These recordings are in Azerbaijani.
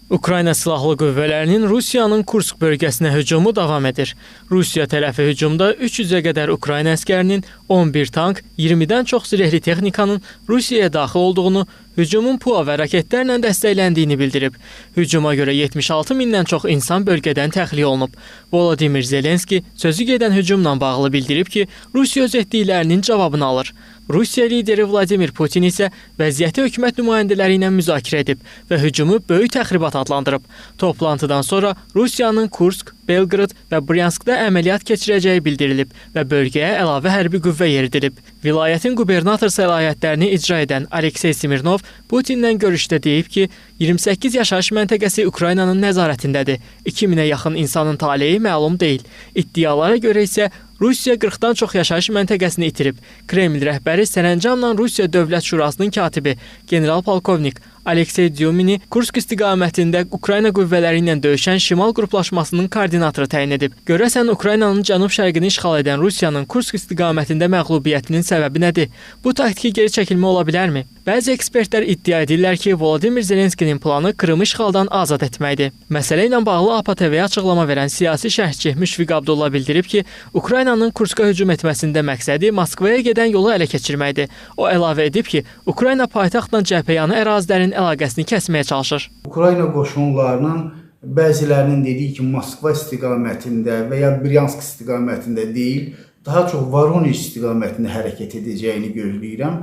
Ukrayna Silahlı Qüvvələrinin Rusiyanın Kursk bölgəsinə hücumu davam edir. Rusiya tərəfi hücumda 300-ə qədər Ukrayna əskərinin, 11 tank, 20-dən çox zirehli texnikanın Rusiyaya daxil olduğunu, hücumun PUA və raketlərlə dəstəkləndiyini bildirib. Hücuma görə 76 mindən çox insan bölgədən təxliyə olunub. Volodimir Zelenski sözü gedən hücumla bağlı bildirib ki, Rusiya öz etdiklərinin cavabını alır. Rusiya lideri Vladimir Putin isə vəziyyəti hökumət nümayəndələri ilə müzakirə edib və hücumu böyük təxribat adlandırıb. Toplantıdan sonra Rusiyanın Kursk, Belqrad və Bryanskda əməliyyat keçirəcəyi bildirilib və bölgəyə əlavə hərbi qüvvə yeridilib. Vilayətin qubernator səlahiyyətlərini icra edən Aleksey Smirnov Putinlə görüşdə deyib ki, 28 yaşayış məntəqəsi Ukraynanın nəzarətindədir. 2000-ə yaxın insanın taleyi məlum deyil. İddialara görə isə Rusiya 40-dan çox yaşayış məntəqəsini itirib. Kreml rəhbəri sərəncamla Rusiya Dövlət Şurasının katibi general-polkovnik Aleksey Dyumini Kursk istiqamətində Ukrayna qüvvələri ilə döyüşən Şimal qruplaşmasının koordinatoru təyin edib. Görəsən, Ukraynanın cənub-şərqini işğal edən Rusiyanın Kursk istiqamətində məğlubiyyətinin səbəbi nədir? Bu taktiki geri çəkilmə ola bilərmi? Bəzi ekspertlər iddia edirlər ki, Volodimir Zelenskinin planı Krımı işğaldan azad etməkdir. Məsələ ilə bağlı APTV-yə açıqlama verən siyasi şərhçi Müşfiq Abdullah bildirib ki, Ukraynanın Kurska hücum etməsində məqsədi Moskvaya gedən yolu ələ keçirməkdir. O əlavə edib ki, Ukrayna paytaxtla cəbhəyanı ərazilərin əlaqəsini kəsməyə çalışır. Ukrayna qoşunlarının bəzilərinin dediyi ki, Moskva istiqamətində və ya Bryansk istiqamətində deyil, daha çox Voronezh istiqamətində hərəkət edəcəyini gözləyirəm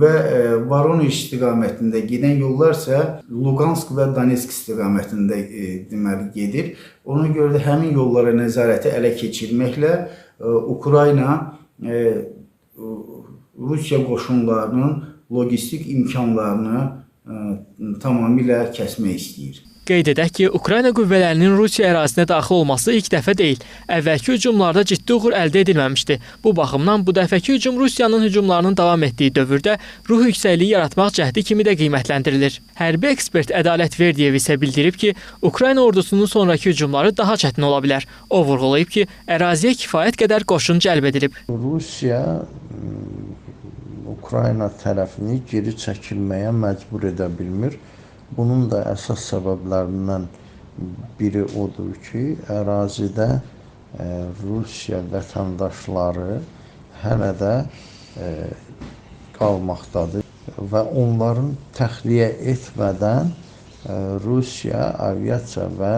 və Voronezh istiqamətində gedən yollar isə Luqansk və Donetsk istiqamətində deməli gedir. Ona görə də həmin yollara nəzarəti ələ keçirməklə Ukrayna Rusiya qoşunlarının logistik imkanlarını tamamilə kəsmək istəyir. Qeyd edək ki, Ukrayna qüvvələrinin Rusiya ərazisinə daxil olması ilk dəfə deyil. Əvvəlki hücumlarda ciddi uğur əldə edilməmişdi. Bu baxımdan bu dəfəki hücum Rusiyanın hücumlarının davam etdiyi dövrdə ruh yüksəkliyi yaratmaq cəhdi kimi də qiymətləndirilir. Hərbi ekspert Ədalət Verdiyev isə bildirib ki, Ukrayna ordusunun sonraki hücumları daha çətin ola bilər. O vurğulayıb ki, əraziyə kifayət qədər qoşun cəlb edilib. Rusiya Ukrayna tərəfini geri çəkilməyə məcbur edə bilmir. Bunun da əsas səbəblərindən biri odur ki, ərazidə Rusiya vətəndaşları hələ də qalmaqdadır və onların təxliyə etmədən Rusiya aviasiya və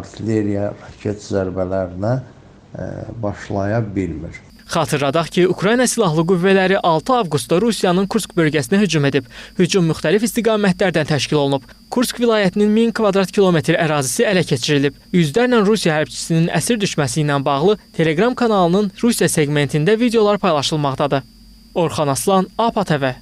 artilleriya raket zərbələrinə başlaya bilmir. Xatırladaq ki, Ukrayna Silahlı Qüvvələri 6 avqustda Rusiyanın Kursk bölgəsinə hücum edib. Hücum müxtəlif istiqamətlərdən təşkil olunub. Kursk vilayətinin 1000 kvadrat kilometr ərazisi ələ keçirilib. Yüzlərlə Rusiya hərbçisinin əsir düşməsi ilə bağlı Telegram kanalının Rusiya segmentində videolar paylaşılmaqdadır. Orxan Aslan, APA TV.